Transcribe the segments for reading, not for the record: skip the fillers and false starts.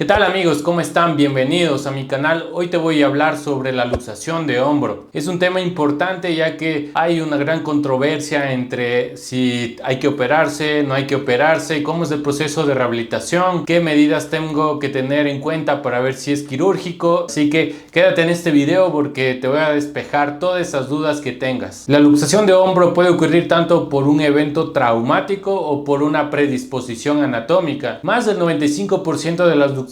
¿Qué tal amigos? ¿Cómo están? Bienvenidos a mi canal. Hoy te voy a hablar sobre la luxación de hombro. Es un tema importante ya que hay una gran controversia entre si hay que operarse, no hay que operarse, cómo es el proceso de rehabilitación, qué medidas tengo que tener en cuenta para ver si es quirúrgico. Así que quédate en este video porque te voy a despejar todas esas dudas que tengas. La luxación de hombro puede ocurrir tanto por un evento traumático o por una predisposición anatómica. Más del 95% de las luxaciones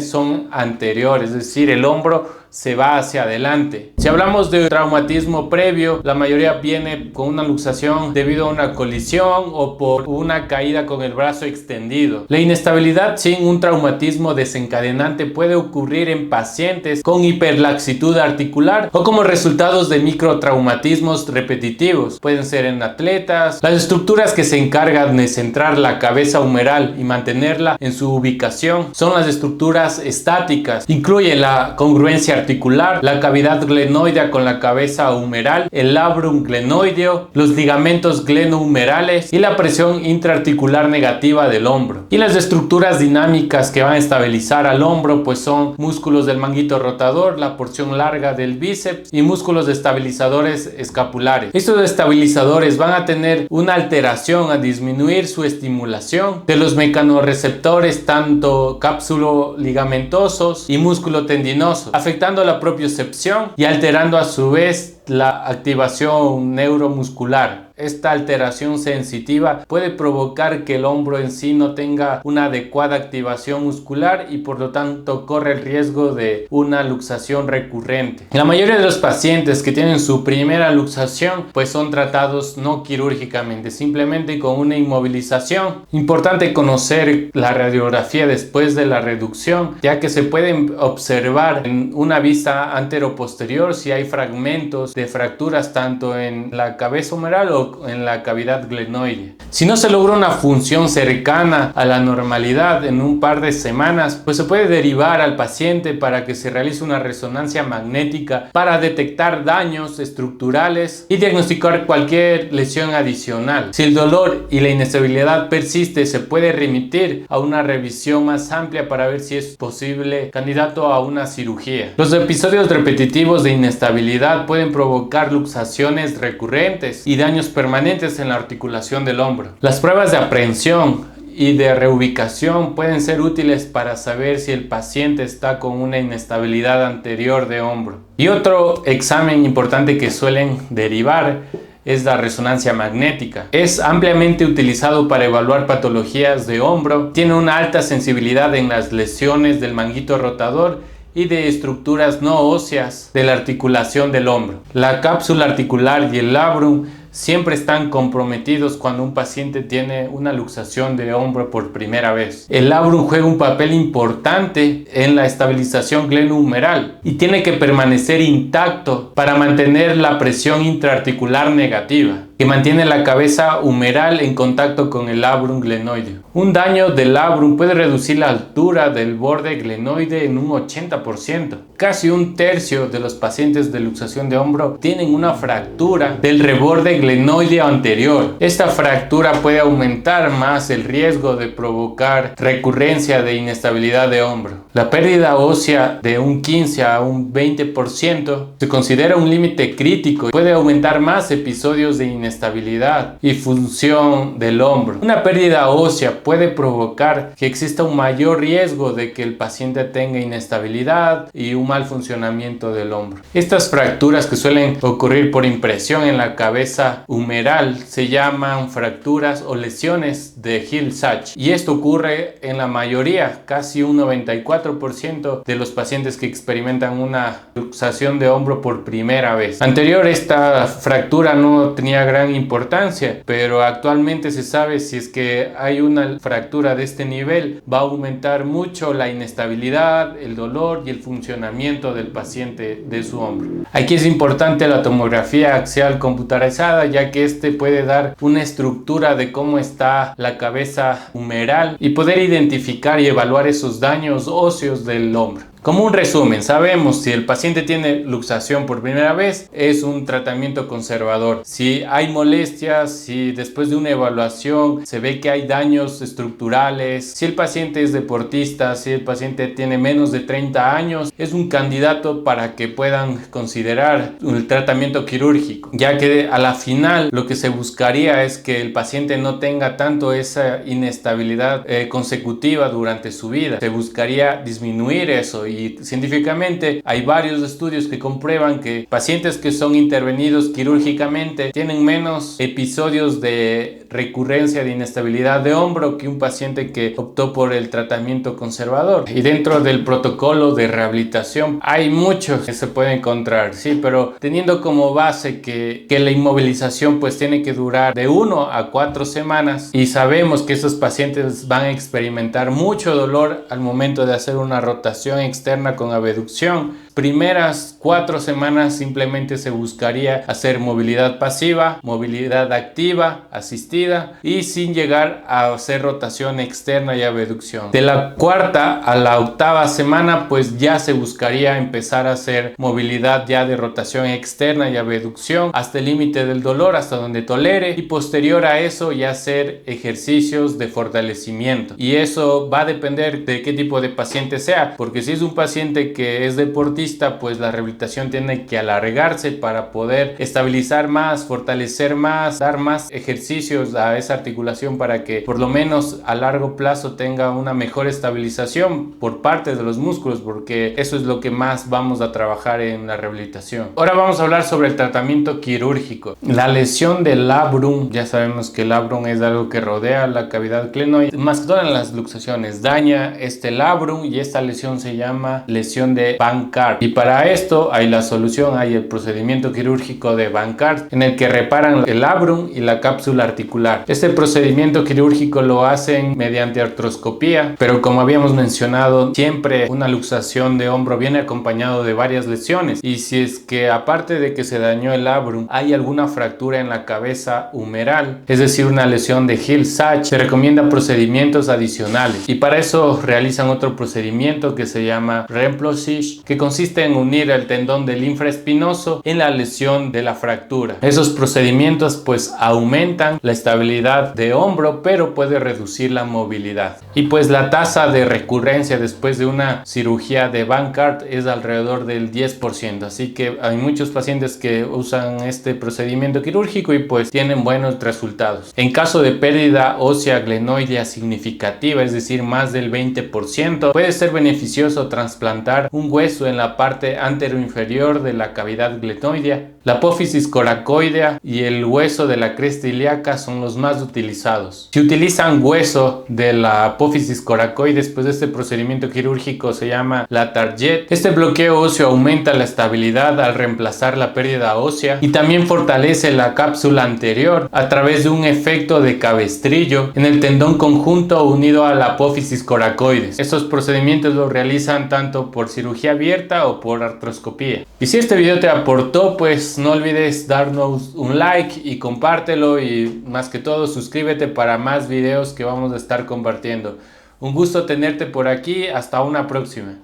son anteriores, es decir, el hombro se va hacia adelante. Si hablamos de traumatismo previo, la mayoría viene con una luxación debido a una colisión o por una caída con el brazo extendido. La inestabilidad sin un traumatismo desencadenante puede ocurrir en pacientes con hiperlaxitud articular o como resultados de microtraumatismos repetitivos. Pueden ser en atletas. Las estructuras que se encargan de centrar la cabeza humeral y mantenerla en su ubicación son las estructuras estáticas. Incluye la congruencia articular, la cavidad glenoidea con la cabeza humeral, el labrum glenoideo, los ligamentos glenohumerales y la presión intraarticular negativa del hombro. Y las estructuras dinámicas que van a estabilizar al hombro pues son músculos del manguito rotador, la porción larga del bíceps y músculos estabilizadores escapulares. Estos estabilizadores van a tener una alteración a disminuir su estimulación de los mecanorreceptores tanto cápsulo-ligamentosos y músculo-tendinosos, afectando la propiocepción y alterando a su vez la activación neuromuscular. Esta alteración sensitiva puede provocar que el hombro en sí no tenga una adecuada activación muscular y por lo tanto corre el riesgo de una luxación recurrente. La mayoría de los pacientes que tienen su primera luxación pues son tratados no quirúrgicamente, simplemente con una inmovilización. Importante conocer la radiografía después de la reducción, ya que se pueden observar en una vista anteroposterior si hay fragmentos de fracturas tanto en la cabeza humeral o en la cavidad glenoidea. Si no se logra una función cercana a la normalidad en un par de semanas, pues se puede derivar al paciente para que se realice una resonancia magnética para detectar daños estructurales y diagnosticar cualquier lesión adicional. Si el dolor y la inestabilidad persiste, se puede remitir a una revisión más amplia para ver si es posible candidato a una cirugía. Los episodios repetitivos de inestabilidad pueden provocar luxaciones recurrentes y daños permanentes en la articulación del hombro. Las pruebas de aprehensión y de reubicación pueden ser útiles para saber si el paciente está con una inestabilidad anterior de hombro. Y otro examen importante que suelen derivar es la resonancia magnética. Es ampliamente utilizado para evaluar patologías de hombro. Tiene una alta sensibilidad en las lesiones del manguito rotador y de estructuras no óseas de la articulación del hombro. La cápsula articular y el labrum siempre están comprometidos cuando un paciente tiene una luxación de hombro por primera vez. El labrum juega un papel importante en la estabilización glenohumeral y tiene que permanecer intacto para mantener la presión intraarticular negativa, que mantiene la cabeza humeral en contacto con el labrum glenoideo. Un daño del labrum puede reducir la altura del borde glenoide en un 80%. Casi un tercio de los pacientes de luxación de hombro tienen una fractura del reborde glenoideo anterior. Esta fractura puede aumentar más el riesgo de provocar recurrencia de inestabilidad de hombro. La pérdida ósea de un 15 a un 20% se considera un límite crítico y puede aumentar más episodios de inestabilidad y función del hombro. Una pérdida ósea puede provocar que exista un mayor riesgo de que el paciente tenga inestabilidad y un mal funcionamiento del hombro. Estas fracturas que suelen ocurrir por impresión en la cabeza humeral se llaman fracturas o lesiones de Hill-Sachs y esto ocurre en la mayoría, casi un 94% de los pacientes que experimentan una luxación de hombro por primera vez. Anterior esta fractura no tenía gran importancia, pero actualmente se sabe si es que hay una fractura de este nivel va a aumentar mucho la inestabilidad, el dolor y el funcionamiento del paciente de su hombro. Aquí es importante la tomografía axial computarizada, ya que este puede dar una estructura de cómo está la cabeza humeral y poder identificar y evaluar esos daños óseos del hombro. Como un resumen, sabemos si el paciente tiene luxación por primera vez, es un tratamiento conservador. Si hay molestias, si después de una evaluación se ve que hay daños estructurales, si el paciente es deportista, si el paciente tiene menos de 30 años, es un candidato para que puedan considerar el tratamiento quirúrgico, ya que a la final lo que se buscaría es que el paciente no tenga tanto esa inestabilidad consecutiva durante su vida. Se buscaría disminuir eso, y científicamente hay varios estudios que comprueban que pacientes que son intervenidos quirúrgicamente tienen menos episodios de recurrencia de inestabilidad de hombro que un paciente que optó por el tratamiento conservador. Y dentro del protocolo de rehabilitación hay muchos que se puede encontrar, sí, pero teniendo como base que la inmovilización pues tiene que durar de 1 a 4 semanas, y sabemos que esos pacientes van a experimentar mucho dolor al momento de hacer una rotación externa con abducción. Primeras 4 semanas simplemente se buscaría hacer movilidad pasiva, movilidad activa, asistida, y sin llegar a hacer rotación externa y abducción. De la 4ª a la 8ª semana pues ya se buscaría empezar a hacer movilidad ya de rotación externa y abducción hasta el límite del dolor, hasta donde tolere, y posterior a eso ya hacer ejercicios de fortalecimiento. Y eso va a depender de qué tipo de paciente sea, porque si es un paciente que es deportista, pues la rehabilitación tiene que alargarse para poder estabilizar más, fortalecer más, dar más ejercicios a esa articulación para que por lo menos a largo plazo tenga una mejor estabilización por parte de los músculos, porque eso es lo que más vamos a trabajar en la rehabilitación. Ahora vamos a hablar sobre el tratamiento quirúrgico. La lesión del labrum, ya sabemos que el labrum es algo que rodea la cavidad glenoide, más que todo en las luxaciones, daña este labrum, y esta lesión se llama lesión de Bankart. Y para esto hay la solución, hay el procedimiento quirúrgico de Bankart, en el que reparan el labrum y la cápsula articular. Este procedimiento quirúrgico lo hacen mediante artroscopía, pero como habíamos mencionado, siempre una luxación de hombro viene acompañado de varias lesiones, y si es que aparte de que se dañó el labrum hay alguna fractura en la cabeza humeral, es decir, una lesión de Hill-Sachs, se recomiendan procedimientos adicionales, y para eso realizan otro procedimiento que se llama Remplosis, que consiste en unir el tendón del infraespinoso en la lesión de la fractura. Esos procedimientos pues aumentan la estabilidad de hombro, pero puede reducir la movilidad. Y pues la tasa de recurrencia después de una cirugía de Bankart es alrededor del 10%, así que hay muchos pacientes que usan este procedimiento quirúrgico y pues tienen buenos resultados. En caso de pérdida ósea glenoidea significativa, es decir, más del 20%, puede ser beneficioso trasplantar un hueso en la parte anteroinferior de la cavidad glenoidea. La apófisis coracoidea y el hueso de la cresta ilíaca son los más utilizados. Si utilizan hueso de la apófisis coracoide después de este procedimiento quirúrgico, se llama la target. Este bloqueo óseo aumenta la estabilidad al reemplazar la pérdida ósea, y también fortalece la cápsula anterior a través de un efecto de cabestrillo en el tendón conjunto unido a la apófisis coracoides. Estos procedimientos los realizan tanto por cirugía abierta o por artroscopía. Y si este video te aportó, pues no olvides darnos un like y compártelo, y más que todo suscríbete para más videos que vamos a estar compartiendo. Un gusto tenerte por aquí, hasta una próxima.